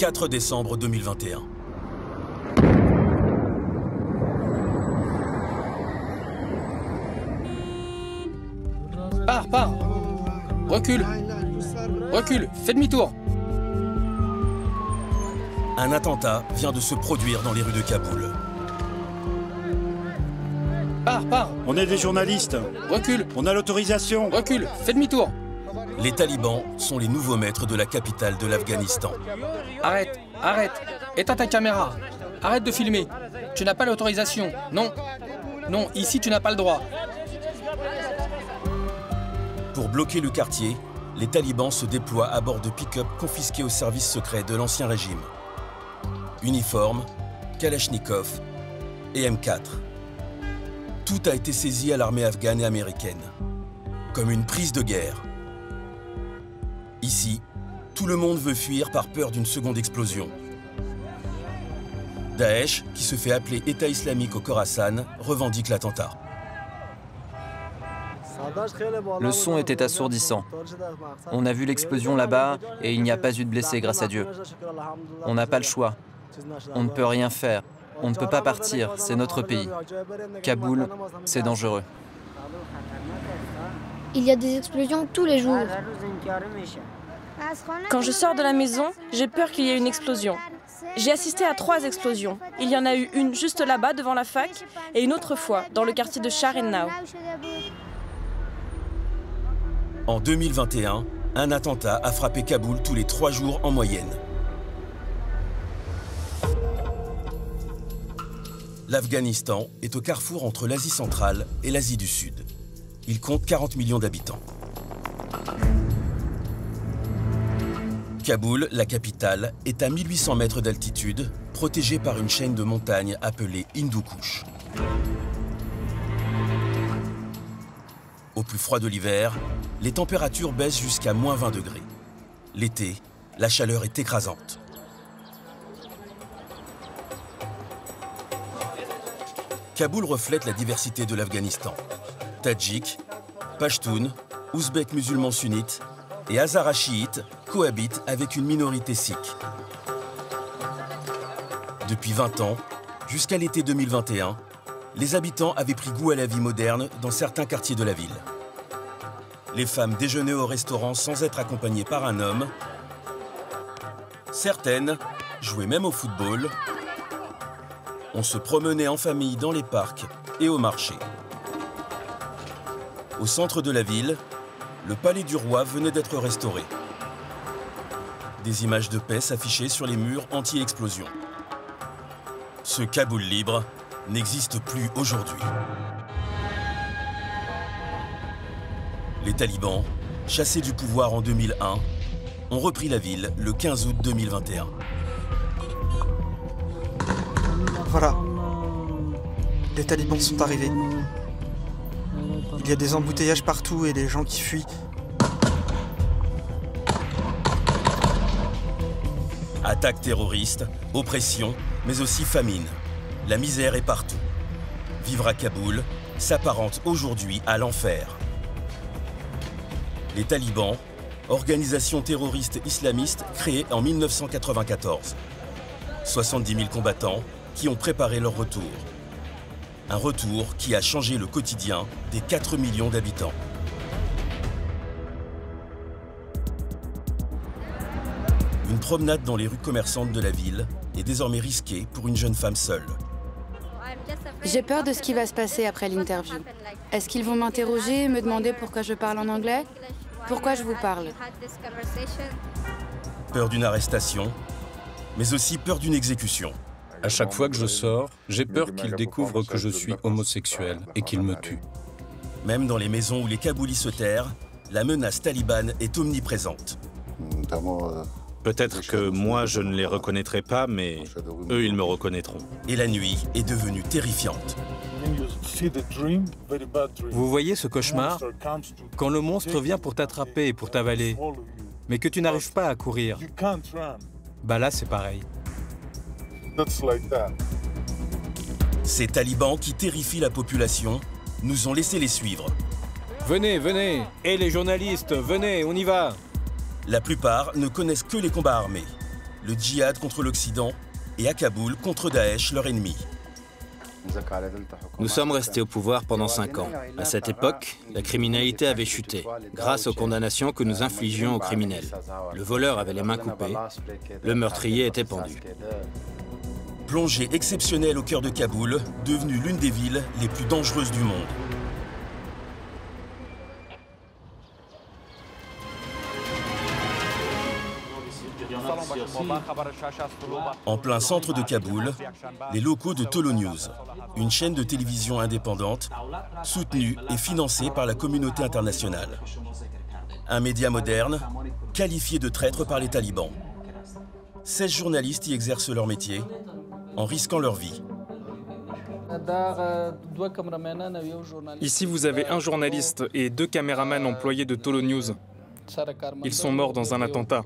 4 décembre 2021. Pars. Recule. Fais demi-tour. Un attentat vient de se produire dans les rues de Kaboul. Pars. On est des journalistes. Recule. On a l'autorisation. Recule. Fais demi-tour. Les talibans sont les nouveaux maîtres de la capitale de l'Afghanistan. Arrête. Éteins ta caméra. Arrête de filmer. Tu n'as pas l'autorisation. Non, ici tu n'as pas le droit. Pour bloquer le quartier, les talibans se déploient à bord de pick-up confisqués au service secret de l'ancien régime. Uniformes, Kalachnikov et M4. Tout a été saisi à l'armée afghane et américaine, comme une prise de guerre. Ici, tout le monde veut fuir par peur d'une seconde explosion. Daesh, qui se fait appeler État islamique au Khorasan, revendique l'attentat. Le son était assourdissant. On a vu l'explosion là-bas et il n'y a pas eu de blessés, grâce à Dieu. On n'a pas le choix. On ne peut rien faire. On ne peut pas partir, c'est notre pays. Kaboul, c'est dangereux. Il y a des explosions tous les jours. Quand je sors de la maison, j'ai peur qu'il y ait une explosion. J'ai assisté à 3 explosions. Il y en a eu une juste là-bas, devant la fac, et une autre fois, dans le quartier de Shahrenau. En 2021, un attentat a frappé Kaboul tous les 3 jours en moyenne. L'Afghanistan est au carrefour entre l'Asie centrale et l'Asie du Sud. Il compte 40 millions d'habitants. Kaboul, la capitale, est à 1800 mètres d'altitude, protégée par une chaîne de montagnes appelée Hindu Kush. Au plus froid de l'hiver, les températures baissent jusqu'à moins 20 degrés. L'été, la chaleur est écrasante. Kaboul reflète la diversité de l'Afghanistan. Tadjiks, Pashtuns, Ouzbeks musulmans sunnites et Hazaras chiites cohabitent avec une minorité sikh. Depuis 20 ans, jusqu'à l'été 2021, les habitants avaient pris goût à la vie moderne dans certains quartiers de la ville. Les femmes déjeunaient au restaurant sans être accompagnées par un homme. Certaines jouaient même au football. On se promenait en famille dans les parcs et au marché. Au centre de la ville, le palais du roi venait d'être restauré. Des images de paix s'affichaient sur les murs anti-explosion. Ce Kaboul libre n'existe plus aujourd'hui. Les talibans, chassés du pouvoir en 2001, ont repris la ville le 15 août 2021. Voilà. Les talibans sont arrivés. Il y a des embouteillages partout et les gens qui fuient. Attaques terroristes, oppression, mais aussi famine. La misère est partout. Vivre à Kaboul s'apparente aujourd'hui à l'enfer. Les talibans, organisation terroriste islamiste créée en 1994. 70 000 combattants qui ont préparé leur retour. Un retour qui a changé le quotidien des 4 millions d'habitants. Une promenade dans les rues commerçantes de la ville est désormais risquée pour une jeune femme seule. J'ai peur de ce qui va se passer après l'interview. Est-ce qu'ils vont m'interroger et me demander pourquoi je parle en anglais? Pourquoi je vous parle? Peur d'une arrestation, mais aussi peur d'une exécution. À chaque fois que je sors, j'ai peur qu'ils découvrent que je suis homosexuel et qu'ils me tuent. Même dans les maisons où les Kaboulis se terrent, la menace talibane est omniprésente. Peut-être que moi, je ne les reconnaîtrai pas, mais eux, ils me reconnaîtront. Et la nuit est devenue terrifiante. Vous voyez ce cauchemar? Quand le monstre vient pour t'attraper et pour t'avaler, mais que tu n'arrives pas à courir. Bah là, c'est pareil. Ces talibans qui terrifient la population nous ont laissé les suivre. Venez, venez! Et les journalistes, venez, on y va! La plupart ne connaissent que les combats armés. le djihad contre l'Occident et à Kaboul contre Daesh, leur ennemi. Nous sommes restés au pouvoir pendant 5 ans. À cette époque, la criminalité avait chuté, grâce aux condamnations que nous infligions aux criminels. Le voleur avait les mains coupées, le meurtrier était pendu. Plongée exceptionnelle au cœur de Kaboul, devenue l'une des villes les plus dangereuses du monde. En plein centre de Kaboul, les locaux de Tolo News, une chaîne de télévision indépendante, soutenue et financée par la communauté internationale. Un média moderne, qualifié de traître par les talibans. 16 journalistes y exercent leur métier, en risquant leur vie. Ici, vous avez un journaliste et 2 caméramans employés de Tolo News. Ils sont morts dans un attentat.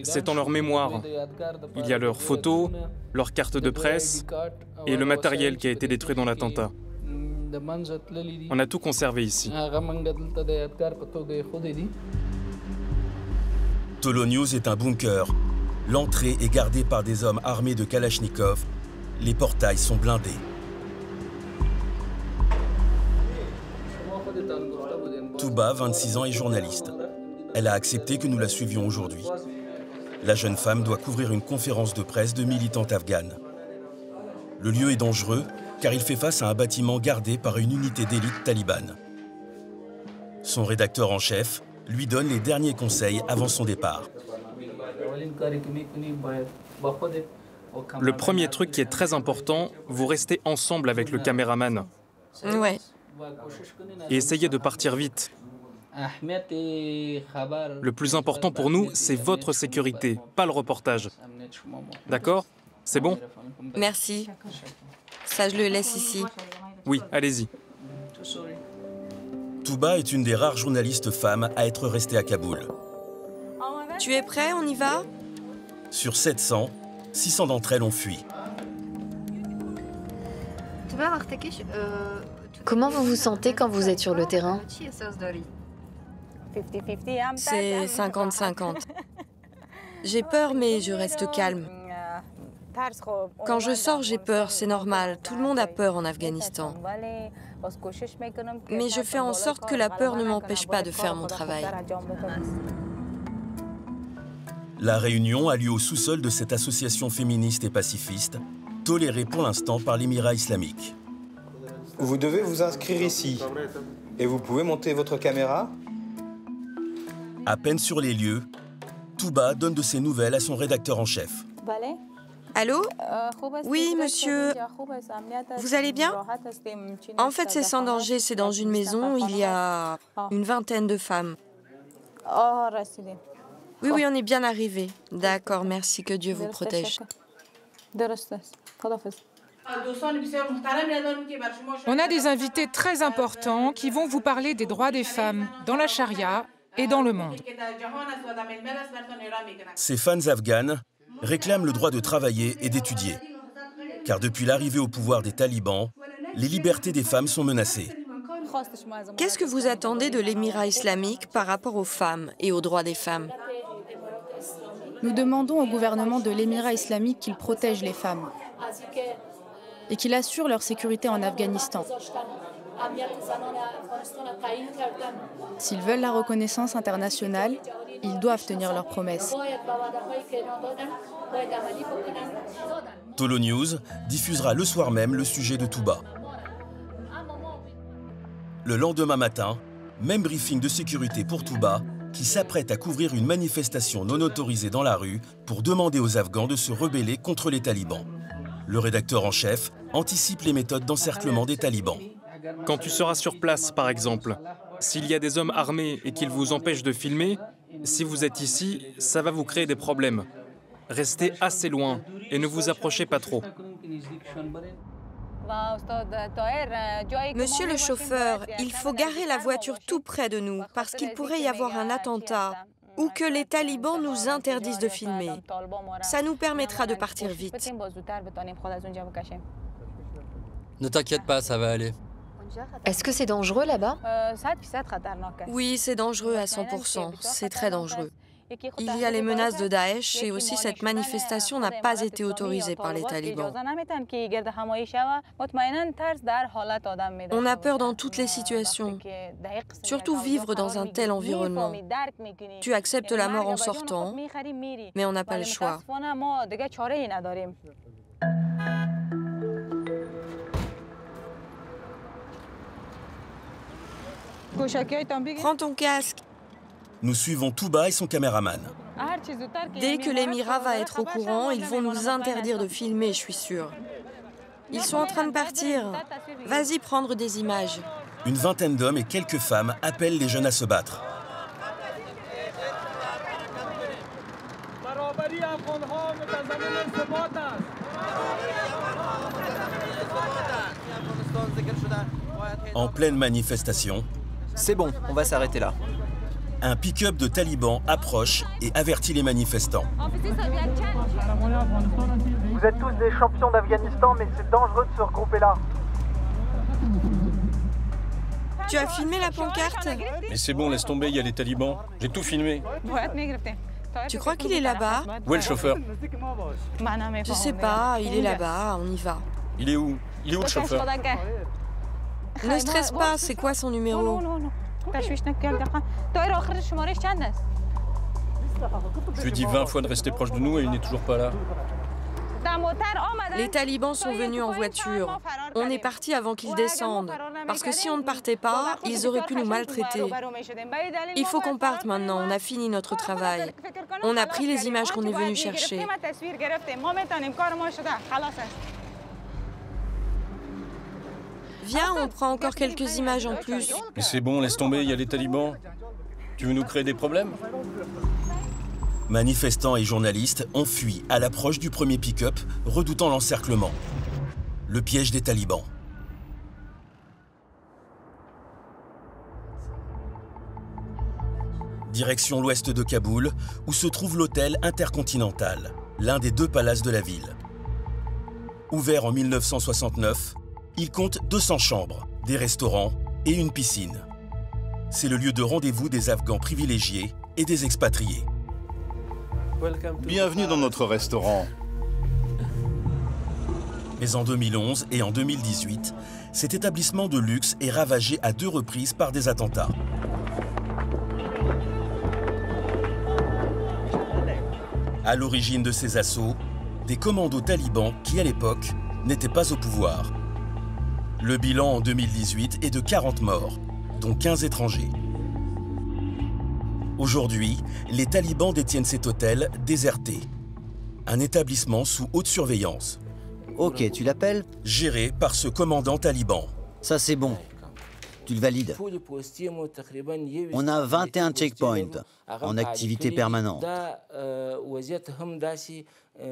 C'est en leur mémoire. Il y a leurs photos, leurs cartes de presse et le matériel qui a été détruit dans l'attentat. On a tout conservé ici. Tolo News est un bunker. L'entrée est gardée par des hommes armés de Kalachnikov. Les portails sont blindés. Touba, 26 ans, est journaliste. Elle a accepté que nous la suivions aujourd'hui. La jeune femme doit couvrir une conférence de presse de militantes afghanes. Le lieu est dangereux car il fait face à un bâtiment gardé par une unité d'élite talibane. Son rédacteur en chef lui donne les derniers conseils avant son départ. Le premier truc qui est très important, vous restez ensemble avec le caméraman. Ouais. Et essayez de partir vite. Le plus important pour nous, c'est votre sécurité, pas le reportage. D'accord? C'est bon? Merci. Ça, je le laisse ici. Oui, allez-y. Touba est une des rares journalistes femmes à être restée à Kaboul. Tu es prêt? On y va? Sur 700, 600 d'entre elles ont fui. Comment vous vous sentez quand vous êtes sur le terrain? C'est 50-50. J'ai peur, mais je reste calme. Quand je sors, j'ai peur, c'est normal. Tout le monde a peur en Afghanistan. Mais je fais en sorte que la peur ne m'empêche pas de faire mon travail. La réunion a lieu au sous-sol de cette association féministe et pacifiste, tolérée pour l'instant par l'Émirat islamique. Vous devez vous inscrire ici. Et vous pouvez monter votre caméra? À peine sur les lieux, Touba donne de ses nouvelles à son rédacteur en chef. Allô? Oui, monsieur. Vous allez bien? En fait, c'est sans danger. C'est dans une maison. Il y a une vingtaine de femmes. Oui, oui, on est bien arrivés. D'accord, merci. Que Dieu vous protège. On a des invités très importants qui vont vous parler des droits des femmes dans la charia et dans le monde. Ces fans afghanes réclament le droit de travailler et d'étudier. Car depuis l'arrivée au pouvoir des talibans, les libertés des femmes sont menacées. Qu'est-ce que vous attendez de l'Émirat islamique par rapport aux femmes et aux droits des femmes? Nous demandons au gouvernement de l'Émirat islamique qu'il protège les femmes et qu'il assure leur sécurité en Afghanistan. S'ils veulent la reconnaissance internationale, ils doivent tenir leurs promesses. Tolo News diffusera le soir même le sujet de Touba. Le lendemain matin, même briefing de sécurité pour Touba, qui s'apprête à couvrir une manifestation non autorisée dans la rue pour demander aux Afghans de se rebeller contre les talibans. Le rédacteur en chef anticipe les méthodes d'encerclement des talibans. Quand tu seras sur place, par exemple, s'il y a des hommes armés et qu'ils vous empêchent de filmer, si vous êtes ici, ça va vous créer des problèmes. Restez assez loin et ne vous approchez pas trop. Monsieur le chauffeur, il faut garer la voiture tout près de nous parce qu'il pourrait y avoir un attentat ou que les talibans nous interdisent de filmer. Ça nous permettra de partir vite. Ne t'inquiète pas, ça va aller. Est-ce que c'est dangereux là-bas? Oui, c'est dangereux à 100%. C'est très dangereux. Il y a les menaces de Daesh et aussi cette manifestation n'a pas été autorisée par les talibans. On a peur dans toutes les situations, surtout vivre dans un tel environnement. Tu acceptes la mort en sortant, mais on n'a pas le choix. Prends ton casque. Nous suivons Touba et son caméraman. Dès que l'Émirat va être au courant, ils vont nous interdire de filmer, je suis sûre. Ils sont en train de partir. Vas-y prendre des images. Une vingtaine d'hommes et quelques femmes appellent les jeunes à se battre. En pleine manifestation, c'est bon, on va s'arrêter là. Un pick-up de talibans approche et avertit les manifestants. Vous êtes tous des champions d'Afghanistan, mais c'est dangereux de se regrouper là. Tu as filmé la pancarte? Mais c'est bon, laisse tomber, il y a les talibans. J'ai tout filmé. Tu crois qu'il est là-bas? Où est le chauffeur? Je sais pas, il est là-bas, on y va. Il est où? Il est où le chauffeur? Ne stresse pas, c'est quoi son numéro? Je lui ai dit 20 fois de rester proche de nous et il n'est toujours pas là. Les talibans sont venus en voiture. On est parti avant qu'ils descendent. Parce que si on ne partait pas, ils auraient pu nous maltraiter. Il faut qu'on parte maintenant, on a fini notre travail. On a pris les images qu'on est venu chercher. Viens, on prend encore quelques images en plus. Mais c'est bon, laisse tomber, il y a les talibans. Tu veux nous créer des problèmes? Manifestants et journalistes ont fui à l'approche du premier pick-up, redoutant l'encerclement. Le piège des talibans. Direction l'ouest de Kaboul, où se trouve l'hôtel Intercontinental, l'un des 2 palaces de la ville. Ouvert en 1969, il compte 200 chambres, des restaurants et une piscine. C'est le lieu de rendez-vous des Afghans privilégiés et des expatriés. Bienvenue dans notre restaurant. Mais en 2011 et en 2018, cet établissement de luxe est ravagé à 2 reprises par des attentats. À l'origine de ces assauts, des commandos talibans qui, à l'époque, n'étaient pas au pouvoir. Le bilan en 2018 est de 40 morts, dont 15 étrangers. Aujourd'hui, les talibans détiennent cet hôtel déserté. Un établissement sous haute surveillance. Ok, tu l'appelles? Géré par ce commandant taliban. Ça c'est bon. Tu le valides. On a 21 checkpoints en activité permanente.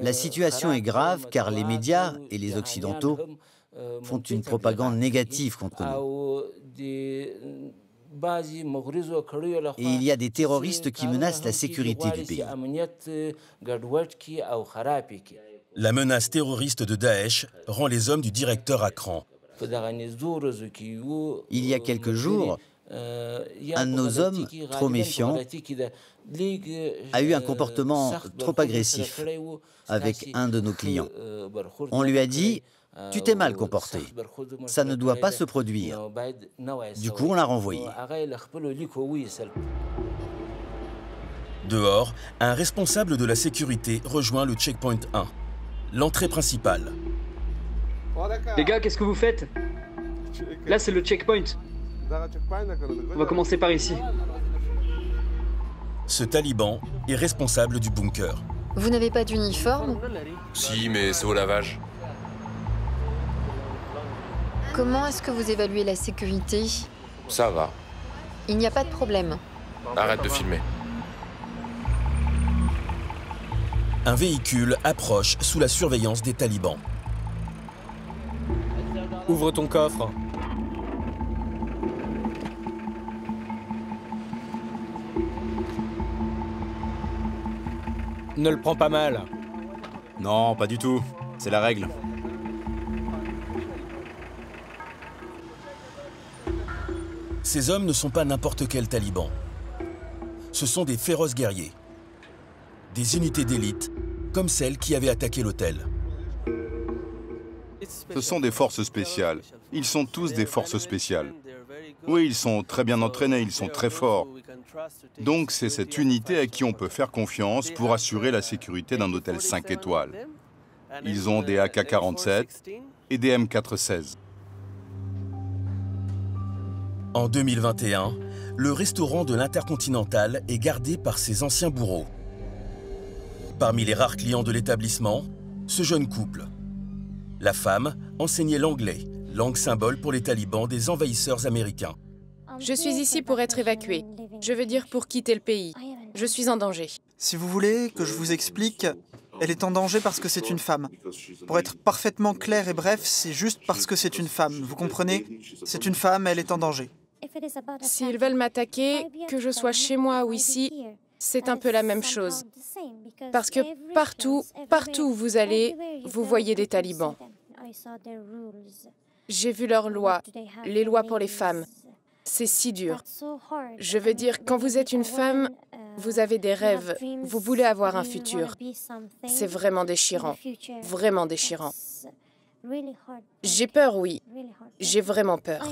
La situation est grave car les médias et les Occidentaux font une propagande négative contre nous. Et il y a des terroristes qui menacent la sécurité du pays. La menace terroriste de Daesh rend les hommes du directeur à cran. Il y a quelques jours, un de nos hommes, trop méfiant, a eu un comportement trop agressif avec un de nos clients. On lui a dit « Tu t'es mal comporté, ça ne doit pas se produire ». Du coup, on l'a renvoyé. Dehors, un responsable de la sécurité rejoint le checkpoint 1, l'entrée principale. Les gars, qu'est-ce que vous faites? Là, c'est le checkpoint. On va commencer par ici. Ce taliban est responsable du bunker. Vous n'avez pas d'uniforme? Si, mais c'est au lavage. Comment est-ce que vous évaluez la sécurité? Ça va. Il n'y a pas de problème. Arrête de filmer. Un véhicule approche sous la surveillance des talibans. Ouvre ton coffre. Ne le prends pas mal. Non, pas du tout. C'est la règle. Ces hommes ne sont pas n'importe quels talibans. Ce sont des féroces guerriers. des unités d'élite, comme celles qui avaient attaqué l'hôtel. Ce sont des forces spéciales. Ils sont tous des forces spéciales. Oui, ils sont très bien entraînés, ils sont très forts. Donc c'est cette unité à qui on peut faire confiance pour assurer la sécurité d'un hôtel 5 étoiles. Ils ont des AK-47 et des M416. En 2021, le restaurant de l'Intercontinental est gardé par ses anciens bourreaux. Parmi les rares clients de l'établissement, ce jeune couple. La femme enseignait l'anglais, langue symbole pour les talibans des envahisseurs américains. Je suis ici pour être évacuée. Je veux dire pour quitter le pays. Je suis en danger. Si vous voulez que je vous explique, elle est en danger parce que c'est une femme. Pour être parfaitement clair et bref, c'est juste parce que c'est une femme. Vous comprenez? C'est une femme, elle est en danger. S'ils veulent m'attaquer, que je sois chez moi ou ici, c'est un peu la même chose. Parce que partout où vous allez, vous voyez des talibans. J'ai vu leurs lois, les lois pour les femmes. C'est si dur. Je veux dire, quand vous êtes une femme, vous avez des rêves, vous voulez avoir un futur. C'est vraiment déchirant, vraiment déchirant. J'ai peur, oui. J'ai vraiment peur.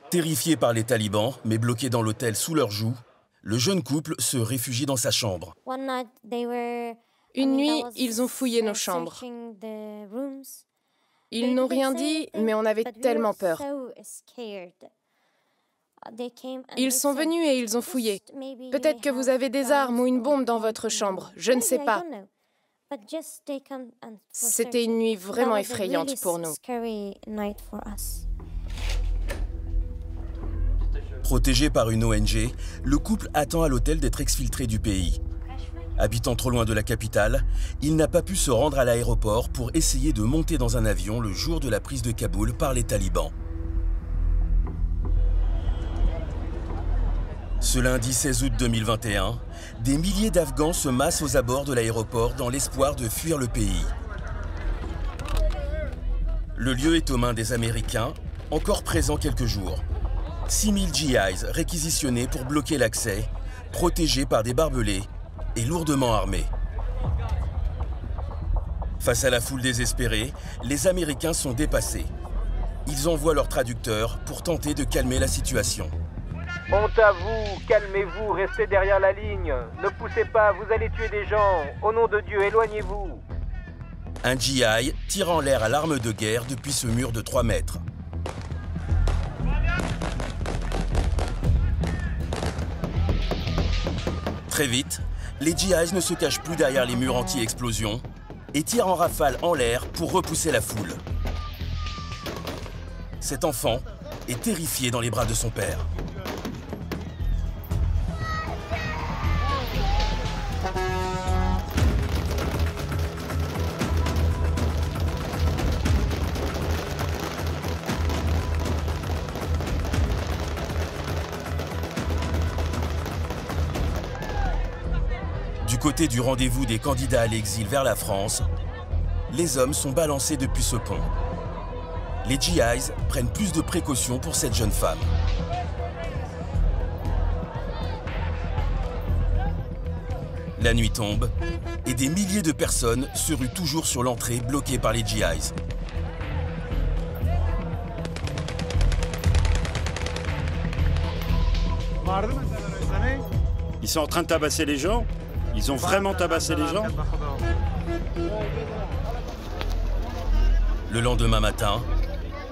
Terrifié par les talibans, mais bloqué dans l'hôtel sous leur joug, le jeune couple se réfugie dans sa chambre. Une nuit, ils ont fouillé nos chambres. Ils n'ont rien dit, mais on avait tellement peur. Ils sont venus et ils ont fouillé. Peut-être que vous avez des armes ou une bombe dans votre chambre, je ne sais pas. C'était une nuit vraiment effrayante pour nous. Protégé par une ONG, le couple attend à l'hôtel d'être exfiltré du pays. Habitant trop loin de la capitale, il n'a pas pu se rendre à l'aéroport pour essayer de monter dans un avion le jour de la prise de Kaboul par les talibans. Ce lundi 16 août 2021, des milliers d'Afghans se massent aux abords de l'aéroport dans l'espoir de fuir le pays. Le lieu est aux mains des Américains, encore présents quelques jours. 6000 GIs réquisitionnés pour bloquer l'accès, protégés par des barbelés et lourdement armés. Face à la foule désespérée, les Américains sont dépassés. Ils envoient leurs traducteurs pour tenter de calmer la situation. Honte à vous, calmez-vous, restez derrière la ligne. Ne poussez pas, vous allez tuer des gens. Au nom de Dieu, éloignez-vous. Un GI tire en l'air à l'arme de guerre depuis ce mur de 3 mètres. Très vite, les GIs ne se cachent plus derrière les murs anti-explosion et tirent en rafale en l'air pour repousser la foule. Cet enfant est terrifié dans les bras de son père. Du côté du rendez-vous des candidats à l'exil vers la France, les hommes sont balancés depuis ce pont. Les GIs prennent plus de précautions pour cette jeune femme. La nuit tombe et des milliers de personnes se ruent toujours sur l'entrée bloquée par les GIs. Ils sont en train de tabasser les gens? Ils ont vraiment tabassé les gens? Le lendemain matin,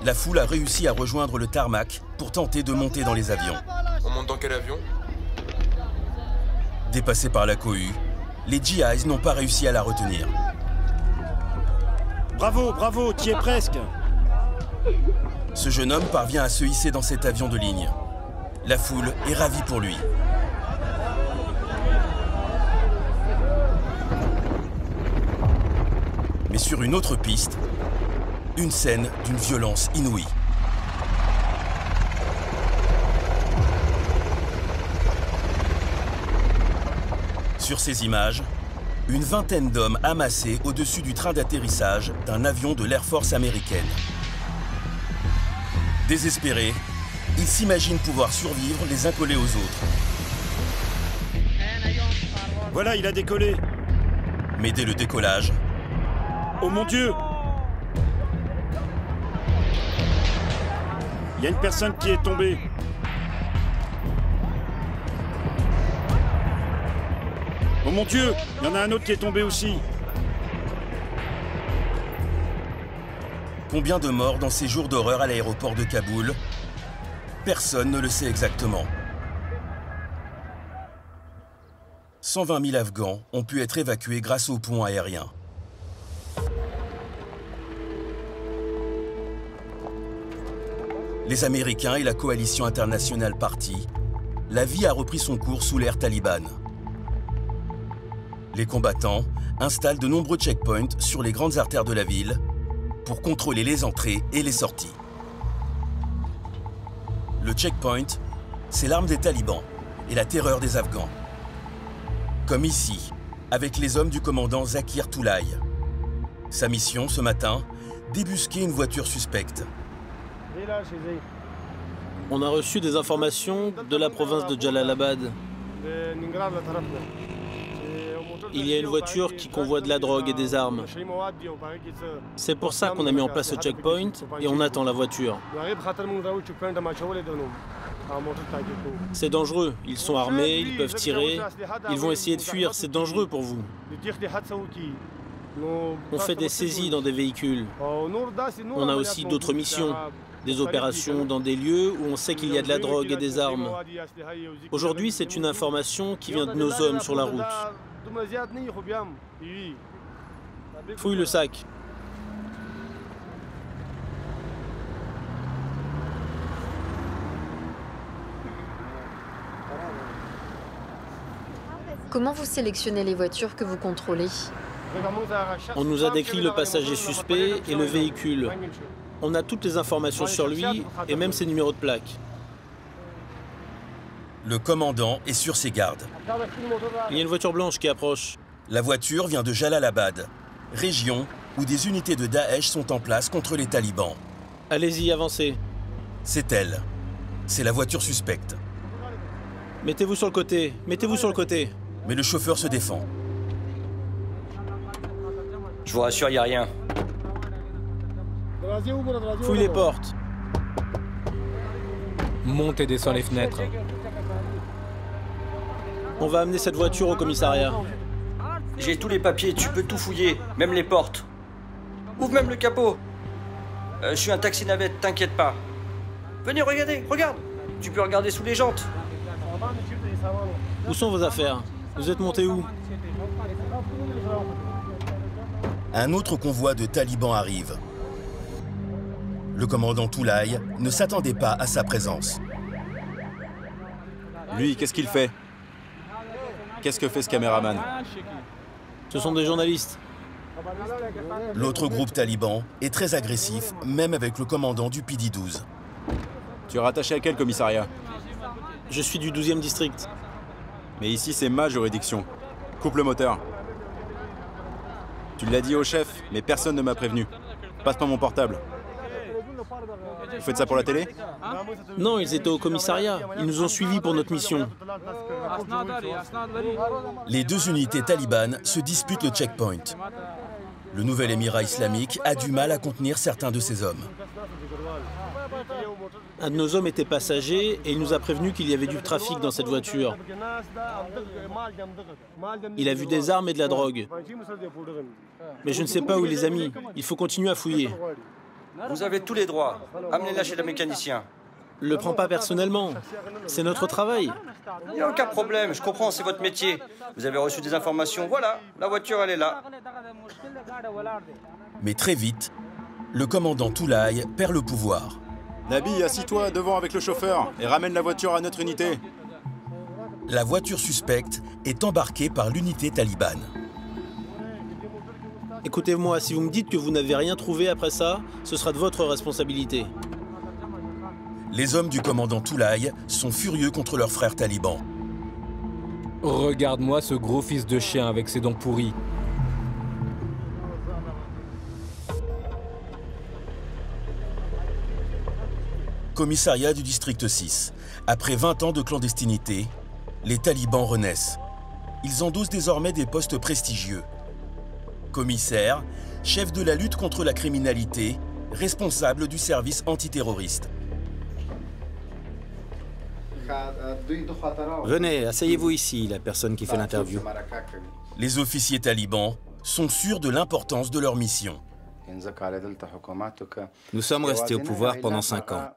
la foule a réussi à rejoindre le tarmac pour tenter de monter dans les avions. On monte dans quel avion? Dépassés par la cohue, les GIs n'ont pas réussi à la retenir. Bravo, bravo, t'y es presque. Ce jeune homme parvient à se hisser dans cet avion de ligne. La foule est ravie pour lui. Mais sur une autre piste, une scène d'une violence inouïe. Sur ces images, une vingtaine d'hommes amassés au-dessus du train d'atterrissage d'un avion de l'Air Force américaine. Désespérés, ils s'imaginent pouvoir survivre les uns collés aux autres. Voilà, il a décollé. Mais dès le décollage... Oh mon Dieu! Il y a une personne qui est tombée. Oh mon Dieu! Il y en a un autre qui est tombé aussi. Combien de morts dans ces jours d'horreur à l'aéroport de Kaboul? Personne ne le sait exactement. 120 000 Afghans ont pu être évacués grâce au pont aérien. Les Américains et la coalition internationale partis, la vie a repris son cours sous l'ère talibane. Les combattants installent de nombreux checkpoints sur les grandes artères de la ville pour contrôler les entrées et les sorties. Le checkpoint, c'est l'arme des talibans et la terreur des Afghans. Comme ici, avec les hommes du commandant Zakir Toulaï. Sa mission, ce matin, débusquer une voiture suspecte. On a reçu des informations de la province de Jalalabad. Il y a une voiture qui convoie de la drogue et des armes. C'est pour ça qu'on a mis en place ce checkpoint et on attend la voiture. C'est dangereux, ils sont armés, ils peuvent tirer, ils vont essayer de fuir, c'est dangereux pour vous. On fait des saisies dans des véhicules. On a aussi d'autres missions, des opérations dans des lieux où on sait qu'il y a de la drogue et des armes. Aujourd'hui, c'est une information qui vient de nos hommes sur la route. Fouille le sac. Comment vous sélectionnez les voitures que vous contrôlez? On nous a décrit le passager suspect et le véhicule. On a toutes les informations sur lui et même ses numéros de plaque. Le commandant est sur ses gardes. Il y a une voiture blanche qui approche. La voiture vient de Jalalabad, région où des unités de Daesh sont en place contre les talibans. Allez-y, avancez. C'est elle. C'est la voiture suspecte. Mettez-vous sur le côté. Mettez-vous sur le côté. Mais le chauffeur se défend. Je vous rassure, il n'y a rien. Fouille les portes. Monte et descends les fenêtres. On va amener cette voiture au commissariat. J'ai tous les papiers, tu peux tout fouiller, même les portes. Ouvre même le capot. Je suis un taxi-navette, t'inquiète pas. Venez, regardez, regarde. Tu peux regarder sous les jantes. Où sont vos affaires? Vous êtes monté où? Un autre convoi de talibans arrive. Le commandant Toulaï ne s'attendait pas à sa présence. Lui, qu'est-ce qu'il fait? Qu'est-ce que fait ce caméraman? Ce sont des journalistes. L'autre groupe taliban est très agressif, même avec le commandant du PD-12. Tu es rattaché à quel commissariat? Je suis du 12e district. Mais ici, c'est ma juridiction. Coupe le moteur. Tu l'as dit au chef, mais personne ne m'a prévenu. Passe-moi mon portable. Vous faites ça pour la télé? Non, ils étaient au commissariat. Ils nous ont suivis pour notre mission. Les deux unités talibanes se disputent le checkpoint. Le nouvel émirat islamique a du mal à contenir certains de ses hommes. Un de nos hommes était passager et il nous a prévenu qu'il y avait du trafic dans cette voiture. Il a vu des armes et de la drogue. Mais je ne sais pas où il les a mis. Il faut continuer à fouiller. Vous avez tous les droits. Amenez-la chez le mécanicien. Le prends pas personnellement. C'est notre travail. Il n'y a aucun problème, je comprends, c'est votre métier. Vous avez reçu des informations, voilà, la voiture elle est là. Mais très vite, le commandant Toulaï perd le pouvoir. Nabi, assis-toi devant avec le chauffeur et ramène la voiture à notre unité. La voiture suspecte est embarquée par l'unité talibane. Écoutez-moi, si vous me dites que vous n'avez rien trouvé après ça, ce sera de votre responsabilité. Les hommes du commandant Toulaï sont furieux contre leurs frères talibans. Regarde-moi ce gros fils de chien avec ses dents pourries. Commissariat du district 6. Après 20 ans de clandestinité, les talibans renaissent. ils endossent désormais des postes prestigieux. Commissaire, chef de la lutte contre la criminalité, responsable du service antiterroriste. Venez, asseyez-vous ici, la personne qui fait l'interview. Les officiers talibans sont sûrs de l'importance de leur mission. Nous sommes restés au pouvoir pendant 5 ans.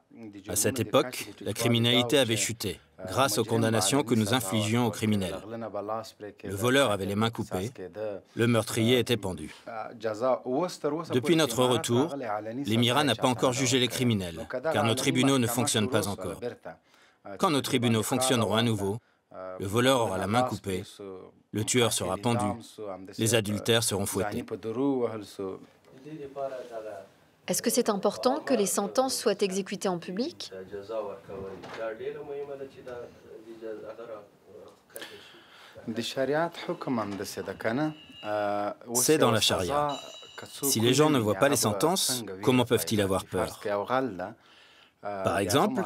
À cette époque, la criminalité avait chuté, grâce aux condamnations que nous infligions aux criminels. Le voleur avait les mains coupées, le meurtrier était pendu. Depuis notre retour, l'Émirat n'a pas encore jugé les criminels, car nos tribunaux ne fonctionnent pas encore. Quand nos tribunaux fonctionneront à nouveau, le voleur aura la main coupée, le tueur sera pendu, les adultères seront fouettés. Est-ce que c'est important que les sentences soient exécutées en public? C'est dans la charia. Si les gens ne voient pas les sentences, comment peuvent-ils avoir peur? Par exemple,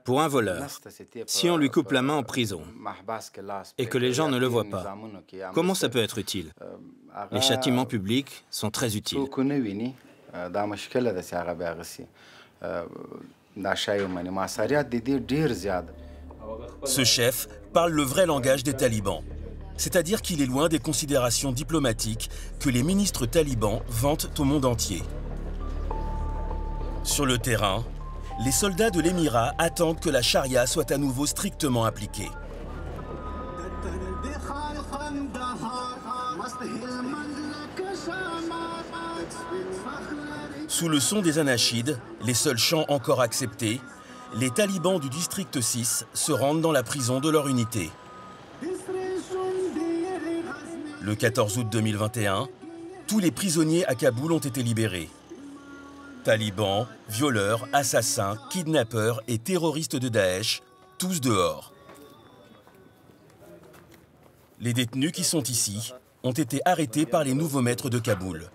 pour un voleur, si on lui coupe la main en prison et que les gens ne le voient pas, comment ça peut être utile? Les châtiments publics sont très utiles. Ce chef parle le vrai langage des talibans, c'est-à-dire qu'il est loin des considérations diplomatiques que les ministres talibans vantent au monde entier. Sur le terrain, les soldats de l'Émirat attendent que la charia soit à nouveau strictement appliquée. Sous le son des anachides, les seuls chants encore acceptés, les talibans du district 6 se rendent dans la prison de leur unité. Le 14 août 2021, tous les prisonniers à Kaboul ont été libérés. Talibans, violeurs, assassins, kidnappeurs et terroristes de Daesh, tous dehors. Les détenus qui sont ici ont été arrêtés par les nouveaux maîtres de Kaboul.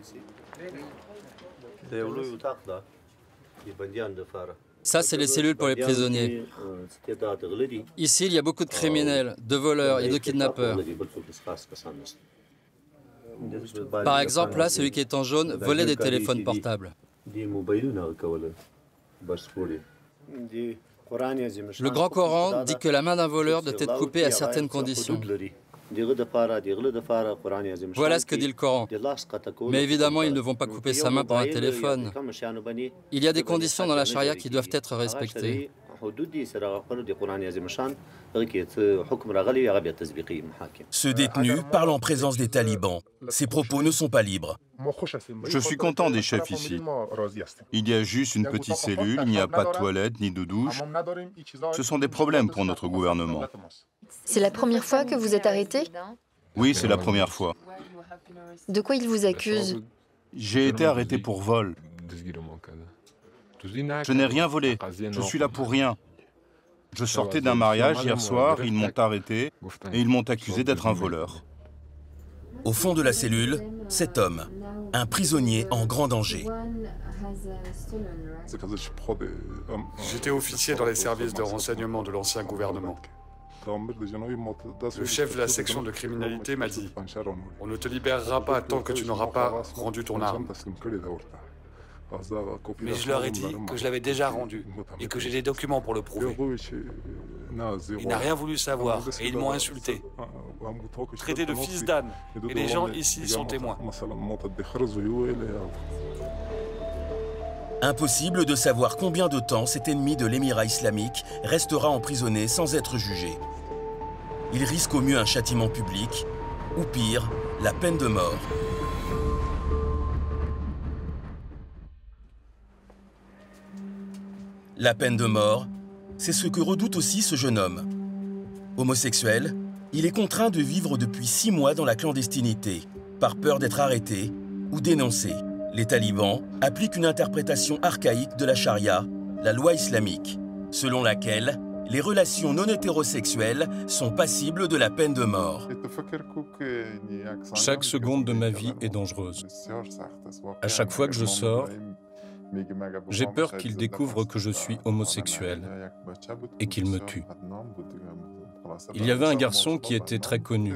Ça, c'est les cellules pour les prisonniers. Ici, il y a beaucoup de criminels, de voleurs et de kidnappeurs. Par exemple, là, celui qui est en jaune volait des téléphones portables. Le Grand Coran dit que la main d'un voleur doit être coupée à certaines conditions. Voilà ce que dit le Coran. Mais évidemment, ils ne vont pas couper sa main pour un téléphone. Il y a des conditions dans la charia qui doivent être respectées. Ce détenu parle en présence des talibans. Ses propos ne sont pas libres. Je suis content des chefs ici. Il y a juste une petite cellule, il n'y a pas de toilette ni de douche. Ce sont des problèmes pour notre gouvernement. C'est la première fois que vous êtes arrêté? Oui, c'est la première fois. De quoi ils vous accusent? J'ai été arrêté pour vol. Je n'ai rien volé. Je suis là pour rien. Je sortais d'un mariage hier soir, ils m'ont arrêté et ils m'ont accusé d'être un voleur. Au fond de la cellule, cet homme, un prisonnier en grand danger. J'étais officier dans les services de renseignement de l'ancien gouvernement. Le chef de la section de criminalité m'a dit « On ne te libérera pas tant que tu n'auras pas rendu ton arme. » Mais je leur ai dit que je l'avais déjà rendu et que j'ai des documents pour le prouver. Il n'a rien voulu savoir et ils m'ont insulté. Traité de fils d'âne. Et les gens ici sont témoins. Impossible de savoir combien de temps cet ennemi de l'Émirat islamique restera emprisonné sans être jugé. Il risque au mieux un châtiment public, ou pire, la peine de mort. La peine de mort, c'est ce que redoute aussi ce jeune homme. Homosexuel, il est contraint de vivre depuis 6 mois dans la clandestinité, par peur d'être arrêté ou dénoncé. Les talibans appliquent une interprétation archaïque de la charia, la loi islamique, selon laquelle les relations non hétérosexuelles sont passibles de la peine de mort. Chaque seconde de ma vie est dangereuse. À chaque fois que je sors, j'ai peur qu'ils découvrent que je suis homosexuel et qu'ils me tuent. Il y avait un garçon qui était très connu.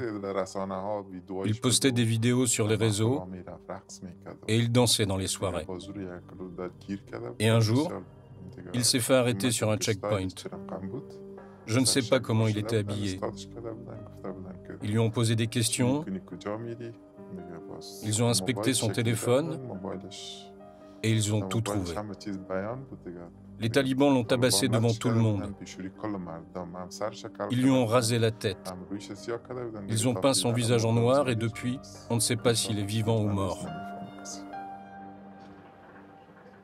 Il postait des vidéos sur les réseaux et il dansait dans les soirées. Et un jour, il s'est fait arrêter sur un checkpoint. Je ne sais pas comment il était habillé. Ils lui ont posé des questions. Ils ont inspecté son téléphone et ils ont tout trouvé. Les talibans l'ont tabassé devant tout le monde. Ils lui ont rasé la tête. Ils ont peint son visage en noir et depuis, on ne sait pas s'il est vivant ou mort.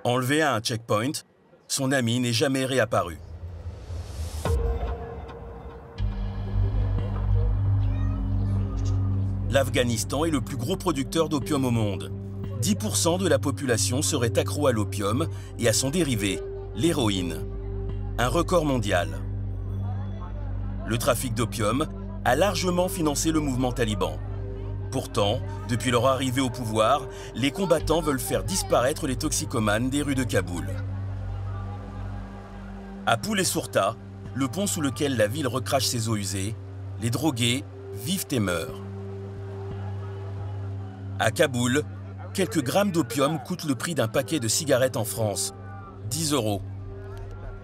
Enlevé à un checkpoint, son ami n'est jamais réapparu. L'Afghanistan est le plus gros producteur d'opium au monde. 10% de la population serait accro à l'opium et à son dérivé, l'héroïne. Un record mondial. Le trafic d'opium a largement financé le mouvement taliban. Pourtant, depuis leur arrivée au pouvoir, les combattants veulent faire disparaître les toxicomanes des rues de Kaboul. À Poul-et-Sourta, le pont sous lequel la ville recrache ses eaux usées, les drogués vivent et meurent. À Kaboul, quelques grammes d'opium coûtent le prix d'un paquet de cigarettes en France, 10 €.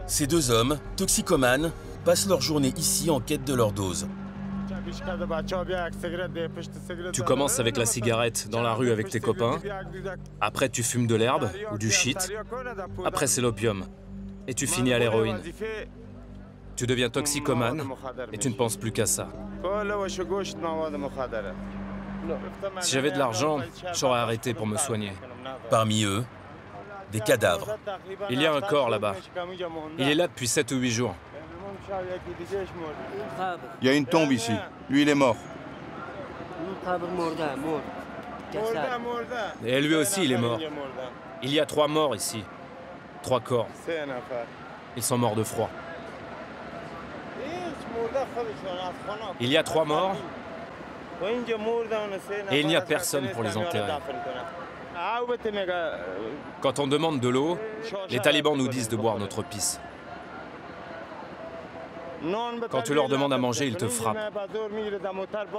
Ces deux hommes, toxicomanes, passent leur journée ici en quête de leur dose. Tu commences avec la cigarette dans la rue avec tes copains, après tu fumes de l'herbe ou du shit, après c'est l'opium, et tu finis à l'héroïne. Tu deviens toxicomane et tu ne penses plus qu'à ça. Si j'avais de l'argent, j'aurais arrêté pour me soigner. Parmi eux, des cadavres. Il y a un corps là-bas. Il est là depuis 7 ou 8 jours. Il y a une tombe ici. Lui, il est mort. Et lui aussi, il est mort. Il y a 3 morts ici. 3 corps. Ils sont morts de froid. Il y a 3 morts. Et il n'y a personne pour les enterrer. Quand on demande de l'eau, les talibans nous disent de boire notre pisse. Quand tu leur demandes à manger, ils te frappent.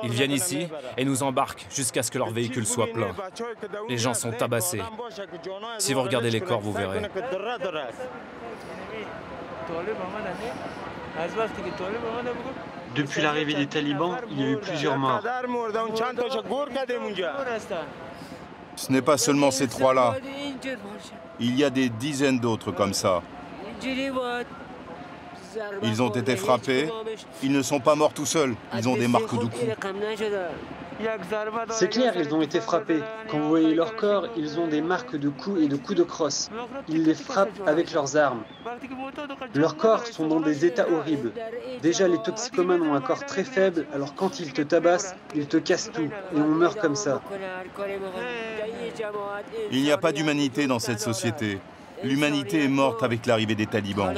Ils viennent ici et nous embarquent jusqu'à ce que leur véhicule soit plein. Les gens sont tabassés. Si vous regardez les corps, vous verrez. Depuis l'arrivée des talibans, il y a eu plusieurs morts. Ce n'est pas seulement ces 3-là. Il y a des dizaines d'autres comme ça. Ils ont été frappés. Ils ne sont pas morts tout seuls. Ils ont des marques de coups. C'est clair, ils ont été frappés. Quand vous voyez leur corps, ils ont des marques de coups et de coups de crosse. Ils les frappent avec leurs armes. Leurs corps sont dans des états horribles. Déjà, les toxicomanes ont un corps très faible, alors quand ils te tabassent, ils te cassent tout, et on meurt comme ça. Il n'y a pas d'humanité dans cette société. L'humanité est morte avec l'arrivée des talibans.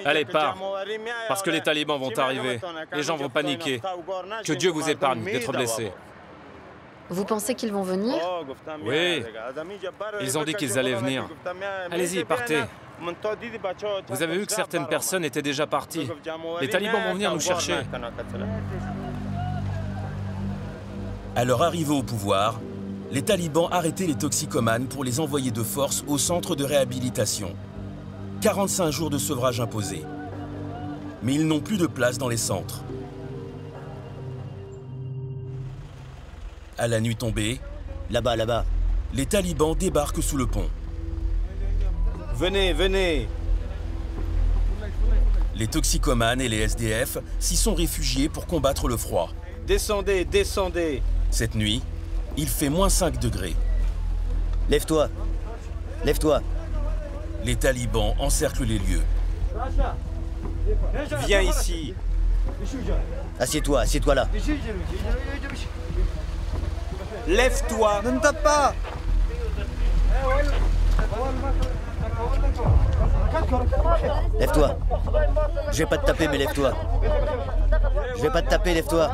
Allez, pars. Parce que les talibans vont arriver. Les gens vont paniquer. Que Dieu vous épargne d'être blessés. Vous pensez qu'ils vont venir? Oui. Ils ont dit qu'ils allaient venir. Allez-y, partez. Vous avez vu que certaines personnes étaient déjà parties. Les talibans vont venir nous chercher. À leur arrivée au pouvoir, les talibans arrêtaient les toxicomanes pour les envoyer de force au centre de réhabilitation. 45 jours de sevrage imposés. Mais ils n'ont plus de place dans les centres. À la nuit tombée, là-bas, les talibans débarquent sous le pont. Venez, venez. Les toxicomanes et les SDF s'y sont réfugiés pour combattre le froid. Descendez, descendez. Cette nuit, il fait moins 5 degrés. Lève-toi. Lève-toi. Les talibans encerclent les lieux. Viens ici. Assieds-toi, assieds-toi là. Lève-toi. Ne me tape pas. Lève-toi. Je vais pas te taper, mais lève-toi. Je vais pas te taper, lève-toi.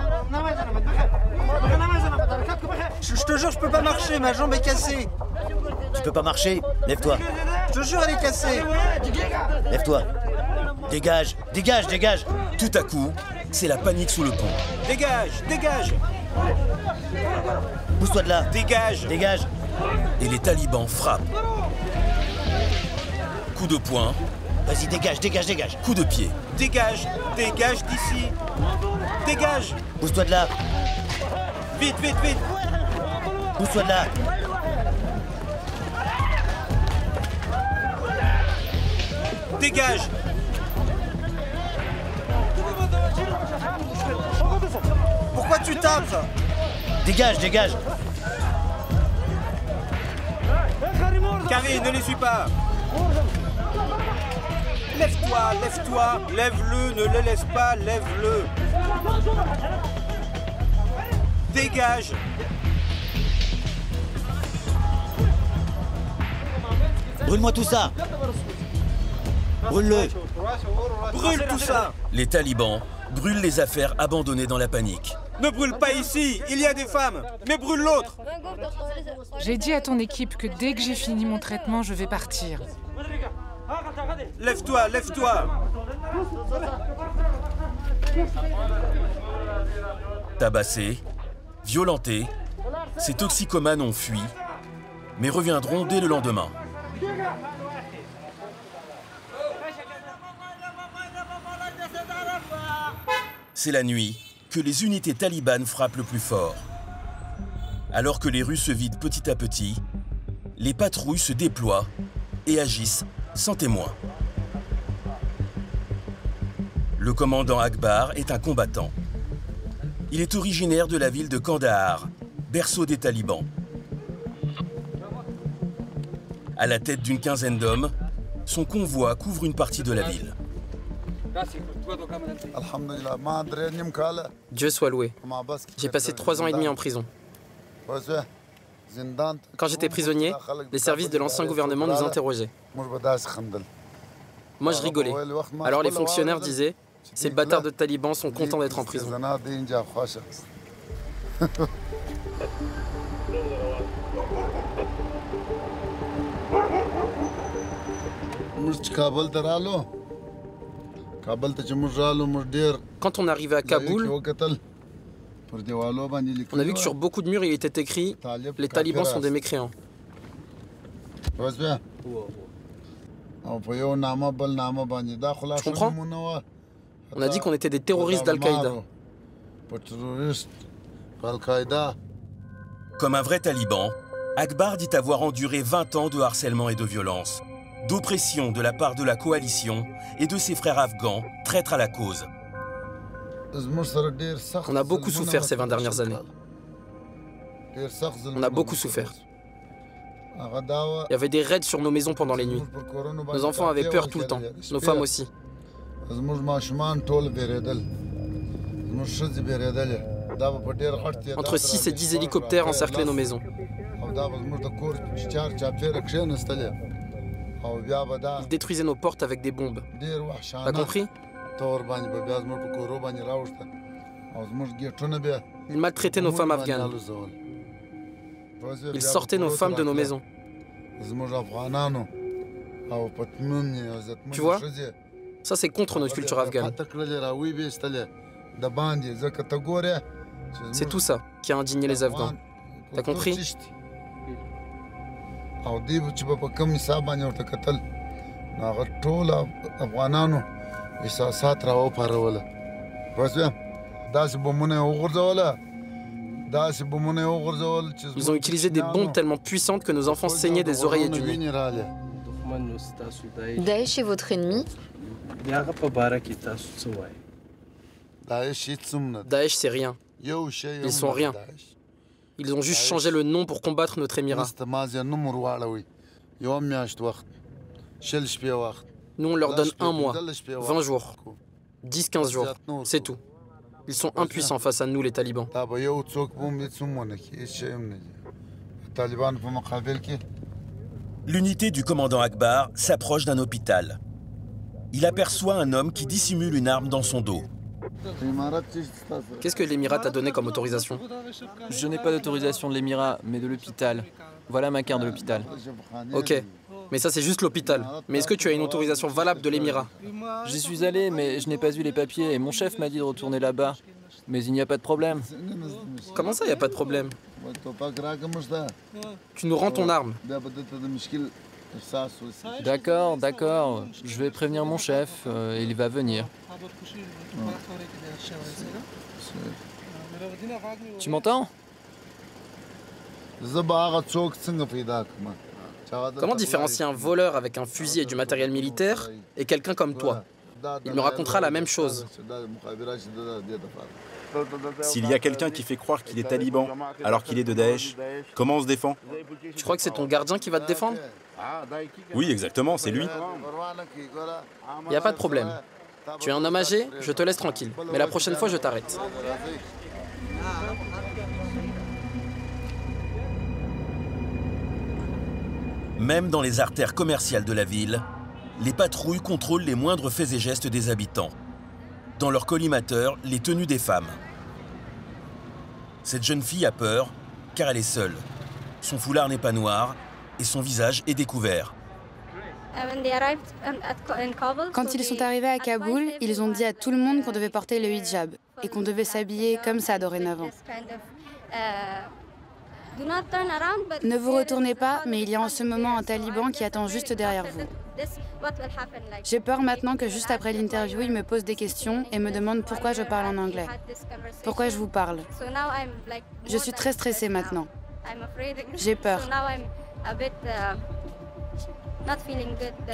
Je te jure, je peux pas marcher, ma jambe est cassée. Tu peux pas marcher? Lève-toi. Je te jure, elle est cassée. Lève-toi. Dégage, dégage, dégage. Tout à coup, c'est la panique sous le pont. Dégage, dégage. Pousse-toi de là. Dégage. Dégage. Et les talibans frappent. Coup de poing. Vas-y, dégage, dégage, dégage. Coup de pied. Dégage, dégage d'ici. Dégage. Pousse-toi de là. Vite, vite, vite. Pousse-toi de là. Dégage. Pourquoi tu tapes? Dégage, dégage. Carré, ne les suis pas. Lève-toi, lève-toi. Lève-le, ne le laisse pas, lève-le. Dégage. Brûle-moi tout ça. Brûle-le. Brûle tout ça. Les talibans brûlent les affaires abandonnées dans la panique. Ne brûle pas ici, il y a des femmes, mais brûle l'autre. J'ai dit à ton équipe que dès que j'ai fini mon traitement, je vais partir. Lève-toi, lève-toi. Tabassés, violentés, ces toxicomanes ont fui, mais reviendront dès le lendemain. C'est la nuit que les unités talibanes frappent le plus fort. Alors que les rues se vident petit à petit, les patrouilles se déploient et agissent sans témoin. Le commandant Akbar est un combattant. Il est originaire de la ville de Kandahar, berceau des talibans. À la tête d'une quinzaine d'hommes, son convoi couvre une partie de la ville. Dieu soit loué. J'ai passé 3 ans et demi en prison. Quand j'étais prisonnier, les services de l'ancien gouvernement nous interrogeaient. Moi, je rigolais. Alors les fonctionnaires disaient « Ces bâtards de talibans sont contents d'être en prison ». Quand on arrivait à Kaboul, on a vu que sur beaucoup de murs, il était écrit « Les talibans sont des mécréants ». Tu comprends? On a dit qu'on était des terroristes d'Al-Qaïda. Comme un vrai taliban, Akbar dit avoir enduré 20 ans de harcèlement et de violence, d'oppression de la part de la coalition et de ses frères afghans, traîtres à la cause. On a beaucoup souffert ces 20 dernières années. On a beaucoup souffert. Il y avait des raids sur nos maisons pendant les nuits. Nos enfants avaient peur tout le temps, nos femmes aussi. Entre 6 et 10 hélicoptères encerclaient nos maisons. Ils détruisaient nos portes avec des bombes. T'as compris? Ils maltraitaient nos femmes afghanes. Ils sortaient nos femmes de nos maisons. Tu vois? Ça, c'est contre notre culture afghane. C'est tout ça qui a indigné les Afghans. T'as compris? Ils ont utilisé des bombes tellement puissantes que nos enfants saignaient des oreilles et du nez. Daesh est votre ennemi? Daesh, c'est rien. Ils sont rien. Ils ont juste changé le nom pour combattre notre émirat. Nous, on leur donne 1 mois, 20 jours, 10-15 jours, c'est tout. Ils sont impuissants face à nous, les talibans. L'unité du commandant Akbar s'approche d'un hôpital. Il aperçoit un homme qui dissimule une arme dans son dos. Qu'est-ce que l'émirat t'a donné comme autorisation? Je n'ai pas d'autorisation de l'émirat, mais de l'hôpital. Voilà ma carte de l'hôpital. Ok, mais ça c'est juste l'hôpital. Mais est-ce que tu as une autorisation valable de l'émirat? J'y suis allé, mais je n'ai pas eu les papiers et mon chef m'a dit de retourner là-bas. Mais il n'y a pas de problème. Comment ça, il n'y a pas de problème? Tu nous rends ton arme. D'accord, d'accord. Je vais prévenir mon chef et il va venir. Tu m'entends? Comment différencier un voleur avec un fusil et du matériel militaire et quelqu'un comme toi? Il me racontera la même chose. S'il y a quelqu'un qui fait croire qu'il est taliban alors qu'il est de Daesh, comment on se défend? Tu crois que c'est ton gardien qui va te défendre? Oui, exactement, c'est lui. Il n'y a pas de problème. Tu es un homme âgé, je te laisse tranquille. Mais la prochaine fois, je t'arrête. Même dans les artères commerciales de la ville, les patrouilles contrôlent les moindres faits et gestes des habitants. Dans leur collimateur, les tenues des femmes. Cette jeune fille a peur, car elle est seule. Son foulard n'est pas noir et son visage est découvert. Quand ils sont arrivés à Kaboul, ils ont dit à tout le monde qu'on devait porter le hijab et qu'on devait s'habiller comme ça dorénavant. Ne vous retournez pas, mais il y a en ce moment un taliban qui attend juste derrière vous. J'ai peur maintenant que juste après l'interview, il me pose des questions et me demande pourquoi je parle en anglais. Pourquoi je vous parle. Je suis très stressée maintenant. J'ai peur.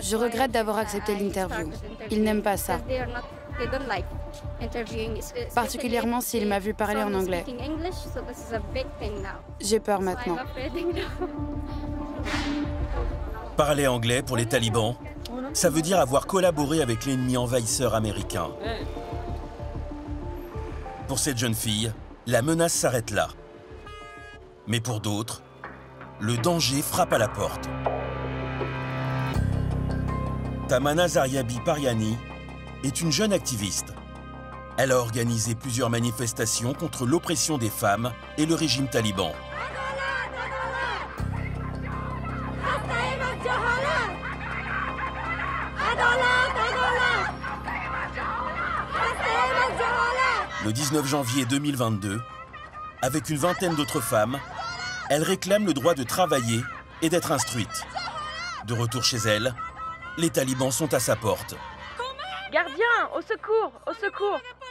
Je regrette d'avoir accepté l'interview. Il n'aime pas ça. Particulièrement s'il m'a vu parler en anglais. J'ai peur maintenant. Parler anglais pour les talibans, ça veut dire avoir collaboré avec l'ennemi envahisseur américain. Pour cette jeune fille, la menace s'arrête là. Mais pour d'autres, le danger frappe à la porte. Tamana Zaryabi Pariani est une jeune activiste. Elle a organisé plusieurs manifestations contre l'oppression des femmes et le régime taliban. Le 19 janvier 2022, avec une vingtaine d'autres femmes, elle réclame le droit de travailler et d'être instruite. De retour chez elle, les talibans sont à sa porte. Gardien, au secours,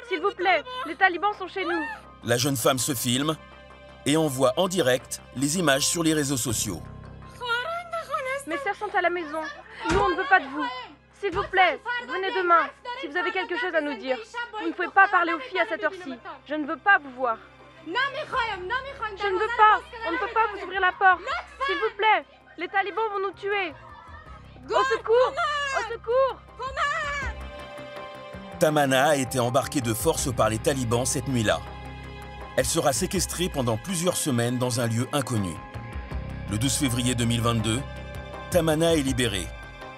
s'il vous plaît, les talibans sont chez nous. La jeune femme se filme et envoie en direct les images sur les réseaux sociaux. Mes sœurs sont à la maison, nous on ne veut pas de vous. S'il vous plaît, venez demain, si vous avez quelque chose à nous dire. Vous ne pouvez pas parler aux filles à cette heure-ci, je ne veux pas vous voir. Je ne veux pas, on ne peut pas vous ouvrir la porte. S'il vous plaît, les talibans vont nous tuer. Au secours, au secours. Tamana a été embarquée de force par les talibans cette nuit-là. Elle sera séquestrée pendant plusieurs semaines dans un lieu inconnu. Le 12 février 2022, Tamana est libérée.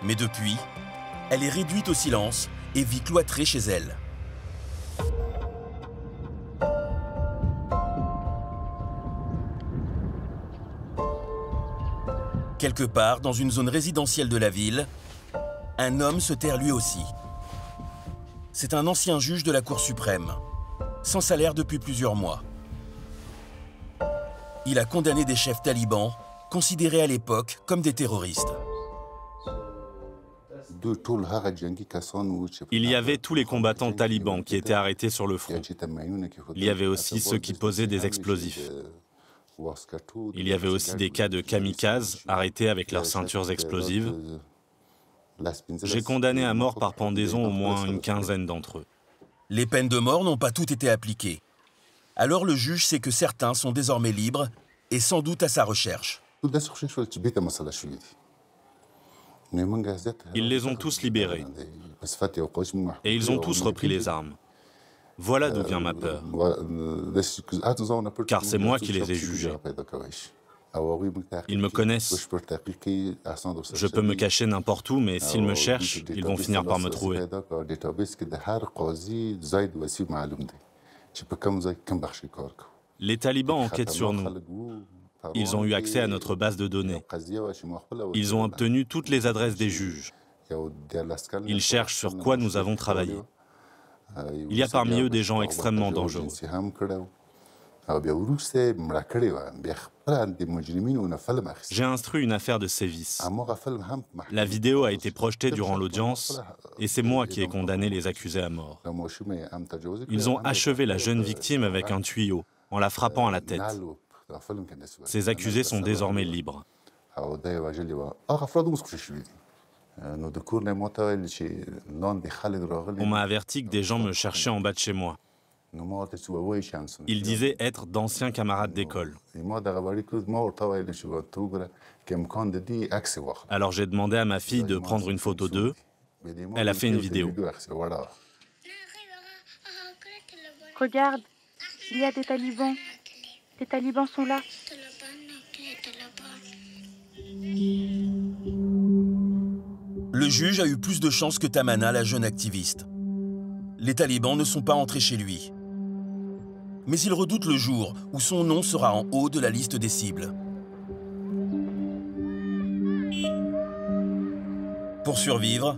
Mais depuis, elle est réduite au silence et vit cloîtrée chez elle. Quelque part, dans une zone résidentielle de la ville, un homme se terre lui aussi. C'est un ancien juge de la Cour suprême, sans salaire depuis plusieurs mois. Il a condamné des chefs talibans, considérés à l'époque comme des terroristes. Il y avait tous les combattants talibans qui étaient arrêtés sur le front. Il y avait aussi ceux qui posaient des explosifs. Il y avait aussi des cas de kamikazes arrêtés avec leurs ceintures explosives. J'ai condamné à mort par pendaison au moins une quinzaine d'entre eux. Les peines de mort n'ont pas toutes été appliquées. Alors le juge sait que certains sont désormais libres et sans doute à sa recherche. Ils les ont tous libérés. Et ils ont tous repris les armes. Voilà d'où vient ma peur. Car c'est moi qui les ai jugés. Ils me connaissent. Je peux me cacher n'importe où, mais s'ils me cherchent, ils vont finir par me trouver. Les talibans enquêtent sur nous. Ils ont eu accès à notre base de données. Ils ont obtenu toutes les adresses des juges. Ils cherchent sur quoi nous avons travaillé. Il y a parmi eux des gens extrêmement dangereux. J'ai instruit une affaire de sévices. La vidéo a été projetée durant l'audience et c'est moi qui ai condamné les accusés à mort. Ils ont achevé la jeune victime avec un tuyau, en la frappant à la tête. Ces accusés sont désormais libres. On m'a averti que des gens me cherchaient en bas de chez moi. Ils disaient être d'anciens camarades d'école. Alors j'ai demandé à ma fille de prendre une photo d'eux. Elle a fait une vidéo. Regarde, il y a des talibans. Les talibans sont là. Le juge a eu plus de chance que Tamana, la jeune activiste. Les talibans ne sont pas entrés chez lui. Mais il redoute le jour où son nom sera en haut de la liste des cibles. Pour survivre,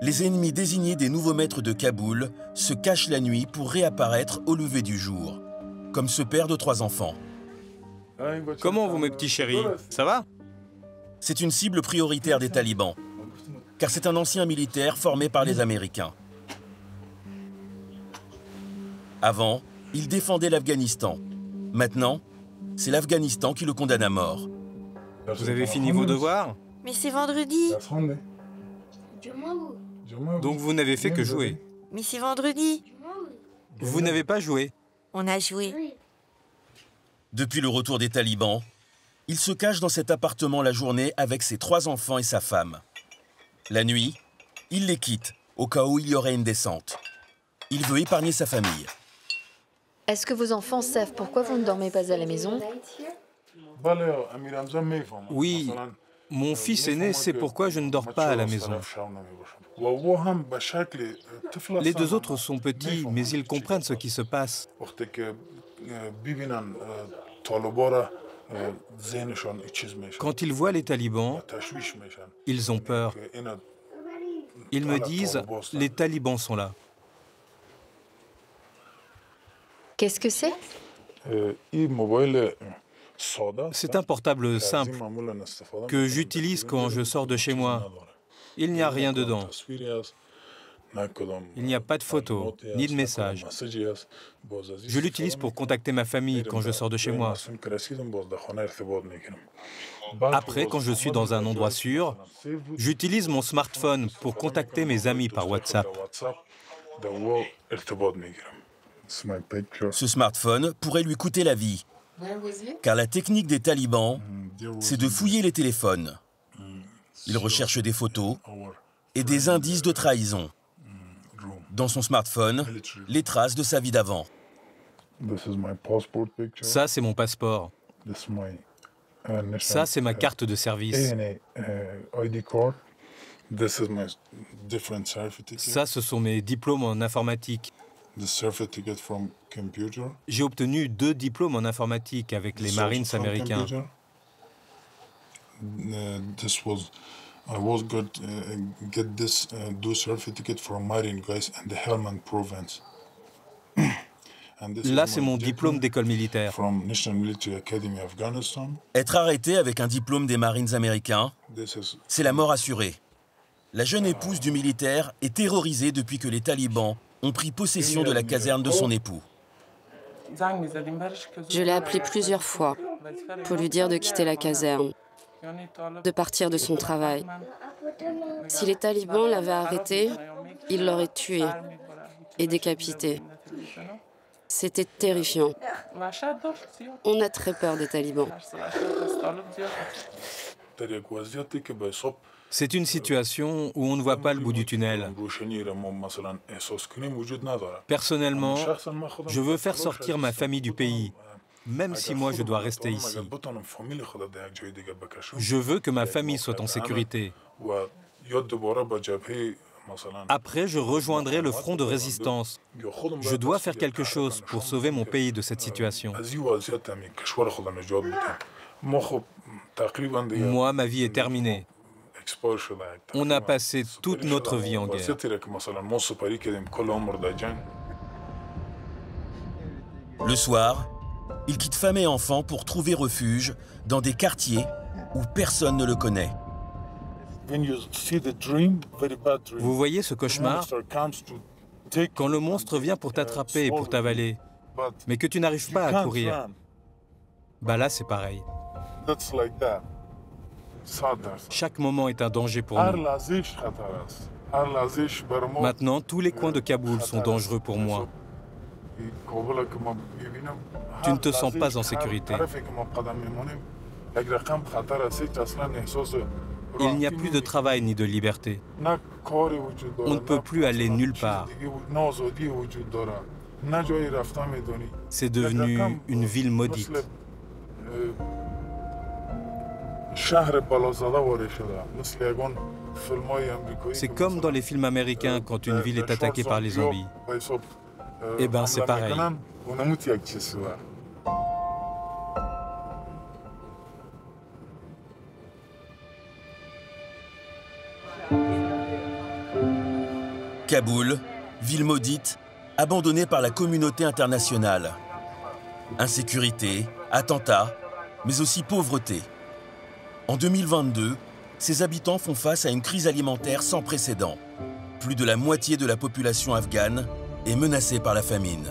les ennemis désignés des nouveaux maîtres de Kaboul se cachent la nuit pour réapparaître au lever du jour, comme ce père de 3 enfants. Comment vont mes petits chéris? Ça va? C'est une cible prioritaire des talibans, car c'est un ancien militaire formé par les Américains. Avant, il défendait l'Afghanistan. Maintenant, c'est l'Afghanistan qui le condamne à mort. Vous avez fini vos devoirs? Mais c'est vendredi. Donc vous n'avez fait que jouer. Mais c'est vendredi. Vous n'avez pas joué? On a joué. Depuis le retour des talibans, il se cache dans cet appartement la journée avec ses 3 enfants et sa femme. La nuit, il les quitte au cas où il y aurait une descente. Il veut épargner sa famille. Est-ce que vos enfants savent pourquoi vous ne dormez pas à la maison? Oui, mon fils aîné sait pourquoi je ne dors pas à la maison. Les 2 autres sont petits, mais ils comprennent ce qui se passe. Quand ils voient les talibans, ils ont peur. Ils me disent, les talibans sont là. Qu'est-ce que c'est? C'est un portable simple que j'utilise quand je sors de chez moi. Il n'y a rien dedans. Il n'y a pas de photos, ni de messages. Je l'utilise pour contacter ma famille quand je sors de chez moi. Après, quand je suis dans un endroit sûr, j'utilise mon smartphone pour contacter mes amis par WhatsApp. Ce smartphone pourrait lui coûter la vie, car la technique des talibans, c'est de fouiller les téléphones. Ils recherchent des photos et des indices de trahison. Dans son smartphone, les traces de sa vie d'avant. Ça, c'est mon passeport. Ça, c'est ma carte de service. Ça, ce sont mes diplômes en informatique. J'ai obtenu 2 diplômes en informatique avec les Marines américains. I was get this 2 certificate from Marine guys and the Helmand province. Là, c'est mon diplôme d'école militaire. Être arrêté avec un diplôme des Marines américains, c'est la mort assurée. La jeune épouse du militaire est terrorisée depuis que les talibans ont pris possession de la caserne de son époux. Je l'ai appelé plusieurs fois pour lui dire de quitter la caserne, de partir de son travail. Si les talibans l'avaient arrêté, ils l'auraient tué et décapité. C'était terrifiant. On a très peur des talibans. C'est une situation où on ne voit pas le bout du tunnel. Personnellement, je veux faire sortir ma famille du pays, même si moi je dois rester ici. Je veux que ma famille soit en sécurité. Après, je rejoindrai le front de résistance. Je dois faire quelque chose pour sauver mon pays de cette situation. Moi, ma vie est terminée. On a passé toute notre vie en guerre. Le soir, il quitte femme et enfants pour trouver refuge dans des quartiers où personne ne le connaît. Vous voyez ce cauchemar? Quand le monstre vient pour t'attraper et pour t'avaler, mais que tu n'arrives pas à courir, bah là c'est pareil. Chaque moment est un danger pour nous. Maintenant, tous les coins de Kaboul sont dangereux pour moi. Tu ne te sens pas en sécurité. Il n'y a plus de travail ni de liberté. On ne peut plus aller nulle part. C'est devenu une ville maudite. C'est comme dans les films américains quand une ville est attaquée par les zombies. Eh ben c'est pareil. Kaboul, ville maudite, abandonnée par la communauté internationale. Insécurité, attentats, mais aussi pauvreté. En 2022, ses habitants font face à une crise alimentaire sans précédent. Plus de la moitié de la population afghane est menacée par la famine.